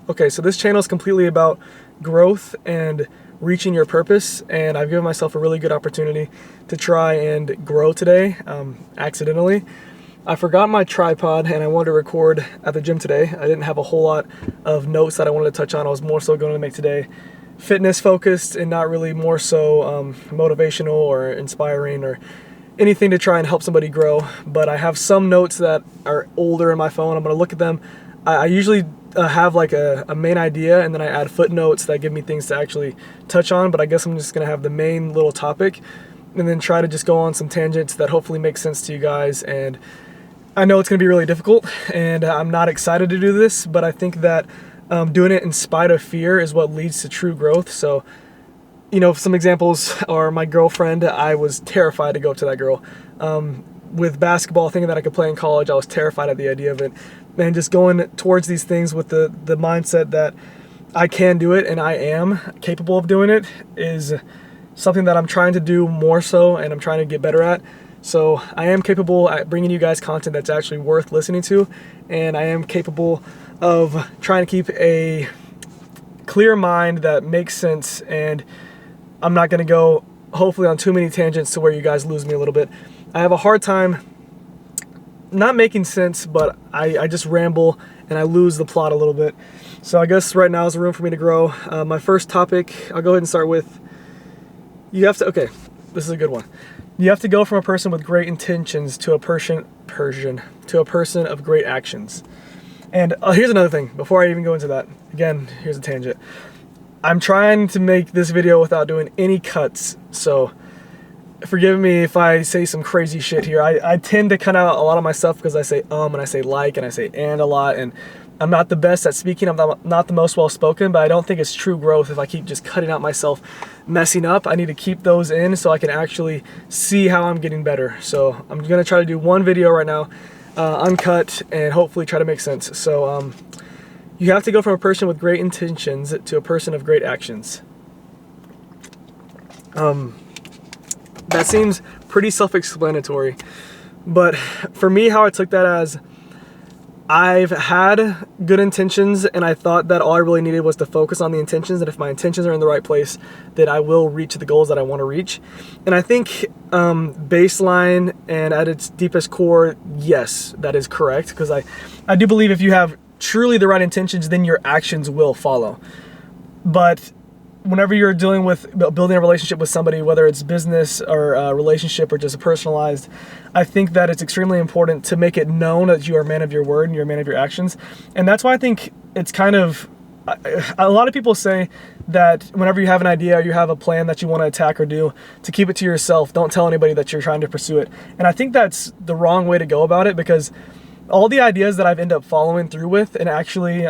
Okay, so this channel is completely about growth and reaching your purpose, and I've given myself a really good opportunity to try and grow today, accidentally. I forgot my tripod and I wanted to record at the gym today. I didn't have a whole lot of notes that I wanted to touch on. I was more so going to make today fitness focused and not really more so motivational or inspiring or anything to try and help somebody grow. But I have some notes that are older in my phone. I'm going to look at them. I usually have like a main idea, and then I add footnotes that give me things to actually touch on, but I guess I'm just going to have the main little topic and then try to just go on some tangents that hopefully make sense to you guys. And I know it's going to be really difficult, and I'm not excited to do this, but I think that doing it in spite of fear is what leads to true growth. So, you know, some examples are my girlfriend. I was terrified to go up to that girl. With basketball, thinking that I could play in college, I was terrified at the idea of it. And just going towards these things with the mindset that I can do it and I am capable of doing it is something that I'm trying to do more so, and I'm trying to get better at. So I am capable at bringing you guys content that's actually worth listening to, and I am capable of trying to keep a clear mind that makes sense, and I'm not going to go hopefully on too many tangents to where you guys lose me a little bit. I have a hard time not making sense, but I just ramble and I lose the plot a little bit. So I guess right now is a room for me to grow. My first topic, I'll go ahead and start with, okay, this is a good one. You have to go from a person with great intentions to a person of great actions. And here's another thing, before I even go into that, again, here's a tangent. I'm trying to make this video without doing any cuts, so forgive me if I say some crazy shit here. I tend to cut out a lot of my stuff because I say and I say like and I say and a lot, and I'm not the best at speaking. I'm not the most well-spoken, but I don't think it's true growth if I keep just cutting out myself messing up. I need to keep those in so I can actually see how I'm getting better. So I'm gonna try to do one video right now, uncut, and hopefully try to make sense. So you have to go from a person with great intentions to a person of great actions. That seems pretty self-explanatory, but for me, how I took that as, I've had good intentions, and I thought that all I really needed was to focus on the intentions, and if my intentions are in the right place, then I will reach the goals that I want to reach. And I think baseline and at its deepest core, yes, that is correct, because I do believe if you have truly the right intentions, then your actions will follow. But whenever you're dealing with building a relationship with somebody, whether it's business or a relationship or just personalized, I think that it's extremely important to make it known that you are a man of your word and you're a man of your actions. And that's why I think it's kind of, a lot of people say that whenever you have an idea or you have a plan that you want to attack or do, to keep it to yourself. Don't tell anybody that you're trying to pursue it. And I think that's the wrong way to go about it, because all the ideas that I've ended up following through with and actually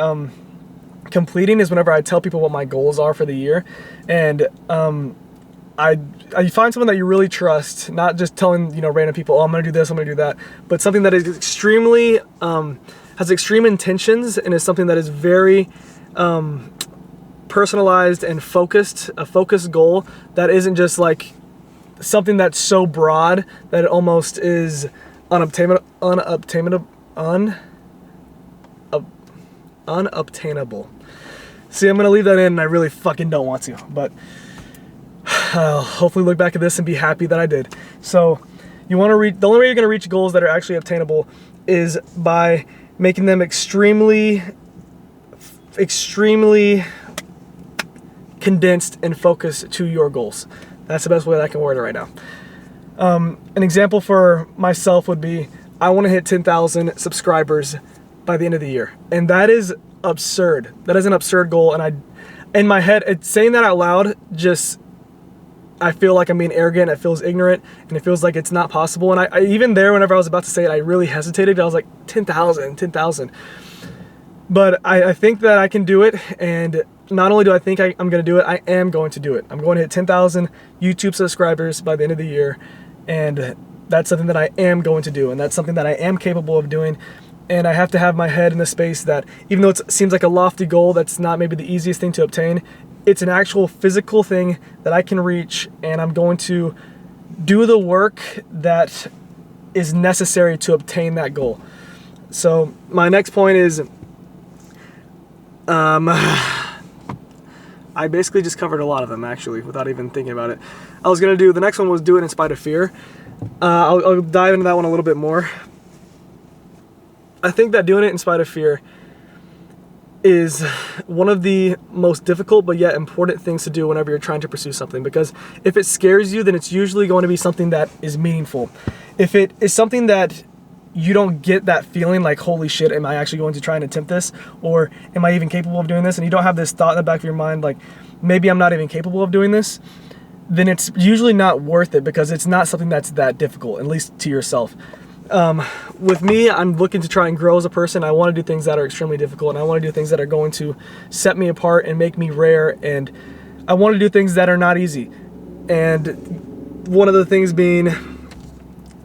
completing is whenever I tell people what my goals are for the year. And I find someone that you really trust, not just telling, you know, random people, oh, I'm gonna do this, I'm gonna do that, but something that is extremely has extreme intentions and is something that is very personalized and focused, a focused goal that isn't just like something that's so broad that it almost is unobtainable. See, I'm gonna leave that in, and I really fucking don't want to, but I'll hopefully look back at this and be happy that I did. So you want to reach, the only way you're gonna reach goals that are actually obtainable is by making them extremely condensed and focused to your goals. That's the best way that I can word it right now. An example for myself would be, I want to hit 10,000 subscribers by the end of the year. And that is absurd. That is an absurd goal. And in my head, saying that out loud, just, I feel like I'm being arrogant. It feels ignorant, and it feels like it's not possible. And I even there, whenever I was about to say it, I really hesitated. I was like, 10,000. But I think that I can do it. And not only do I think I'm going to do it, I am going to do it. I'm going to hit 10,000 YouTube subscribers by the end of the year. And that's something that I am going to do. And that's something that I am capable of doing. And I have to have my head in the space that, even though it seems like a lofty goal, that's not maybe the easiest thing to obtain, it's an actual physical thing that I can reach, and I'm going to do the work that is necessary to obtain that goal. So my next point is, I basically just covered a lot of them, actually, without even thinking about it. I was gonna do, the next one was do it in spite of fear. I'll dive into that one a little bit more. I think that doing it in spite of fear is one of the most difficult but yet important things to do whenever you're trying to pursue something, because if it scares you, then it's usually going to be something that is meaningful. If it is something that you don't get that feeling like, holy shit, am I actually going to try and attempt this? Or am I even capable of doing this? And you don't have this thought in the back of your mind like, maybe I'm not even capable of doing this, then it's usually not worth it, because it's not something that's that difficult, at least to yourself. With me, I'm looking to try and grow as a person. I want to do things that are extremely difficult, and I want to do things that are going to set me apart and make me rare, and I want to do things that are not easy. And one of the things being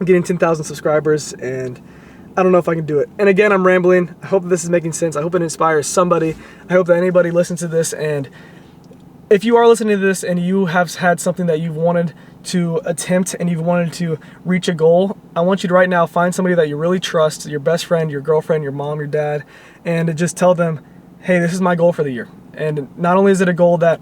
getting 10,000 subscribers, and I don't know if I can do it. And again, I'm rambling. I hope this is making sense. I hope it inspires somebody. I hope that anybody listens to this, and if you are listening to this and you have had something that you've wanted to attempt and you've wanted to reach a goal, I want you to right now find somebody that you really trust, your best friend, your girlfriend, your mom, your dad, and just tell them, hey, this is my goal for the year. And not only is it a goal that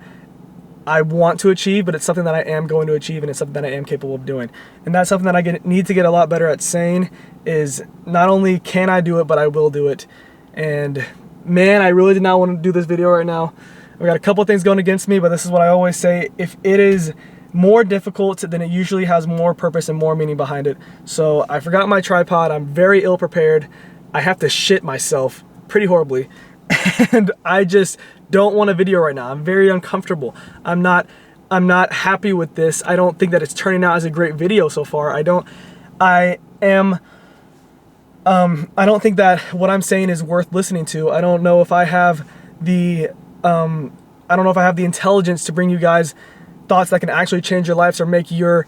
I want to achieve, but it's something that I am going to achieve, and it's something that I am capable of doing. And that's something that I need to get a lot better at saying, is not only can I do it, but I will do it. And man, I really did not want to do this video right now. I've got a couple of things going against me, but this is what I always say: if it is more difficult, then it usually has more purpose and more meaning behind it. So I forgot my tripod. I'm very ill prepared. I have to shit myself pretty horribly. And I just don't want a video right now. I'm very uncomfortable. I'm not happy with this. I don't think that it's turning out as a great video so far. I don't think that what I'm saying is worth listening to. I don't know if I have the intelligence to bring you guys thoughts that can actually change your lives or make your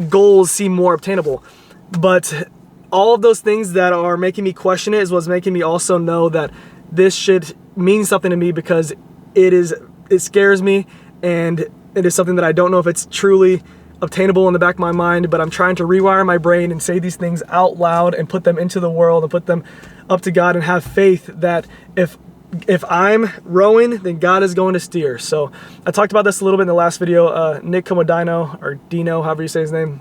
goals seem more obtainable. But all of those things that are making me question it is what's making me also know that this should mean something to me, because it scares me, and it is something that I don't know if it's truly obtainable in the back of my mind, but I'm trying to rewire my brain and say these things out loud and put them into the world and put them up to God, and have faith that if I'm rowing, then God is going to steer. So I talked about this a little bit in the last video. Nick Comodino, or Dino, however you say his name,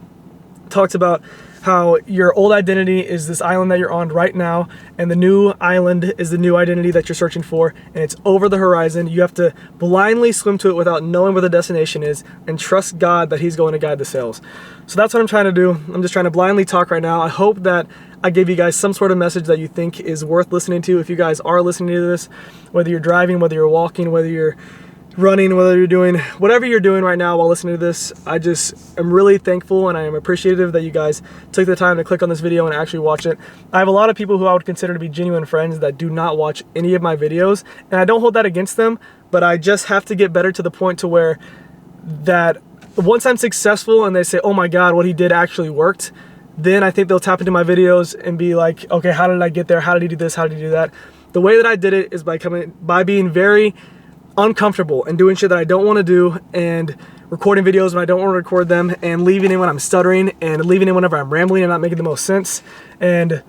talks about how your old identity is this island that you're on right now, and the new island is the new identity that you're searching for, and it's over the horizon. You have to blindly swim to it without knowing where the destination is, and trust God that He's going to guide the sails. So that's what I'm trying to do. I'm just trying to blindly talk right now. I hope that I gave you guys some sort of message that you think is worth listening to. If you guys are listening to this, whether you're driving, whether you're walking, whether you're running, whether you're doing whatever you're doing right now while listening to this, I just am really thankful, and I am appreciative that you guys took the time to click on this video and actually watch it. I have a lot of people who I would consider to be genuine friends that do not watch any of my videos, and I don't hold that against them, but I just have to get better to the point to where that once I'm successful and they say, oh my God, what he did actually worked, then I think they'll tap into my videos and be like, okay, how did I get there? How did he do this? How did he do that? The way that I did it is by being very uncomfortable and doing shit that I don't want to do, and recording videos when I don't want to record them, and leaving in when I'm stuttering, and leaving in whenever I'm rambling and not making the most sense. And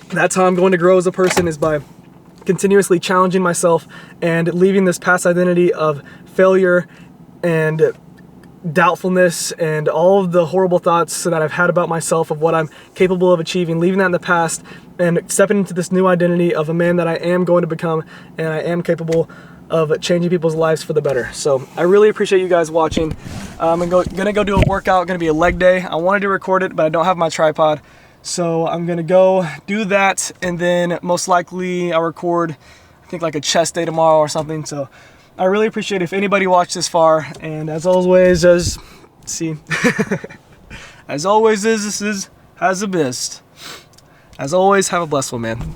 that's how I'm going to grow as a person, is by continuously challenging myself and leaving this past identity of failure and doubtfulness and all of the horrible thoughts that I've had about myself of what I'm capable of achieving, leaving that in the past and stepping into this new identity of a man that I am going to become, and I am capable of changing people's lives for the better. So I really appreciate you guys watching. I'm gonna go do a workout. Gonna be a leg day. I wanted to record it, but I don't have my tripod, so I'm gonna go do that, and then most likely I'll record, I think, like a chest day tomorrow or something. So I really appreciate if anybody watched this far, and as always, as always, this is has the best. As always, have a blessed one, man.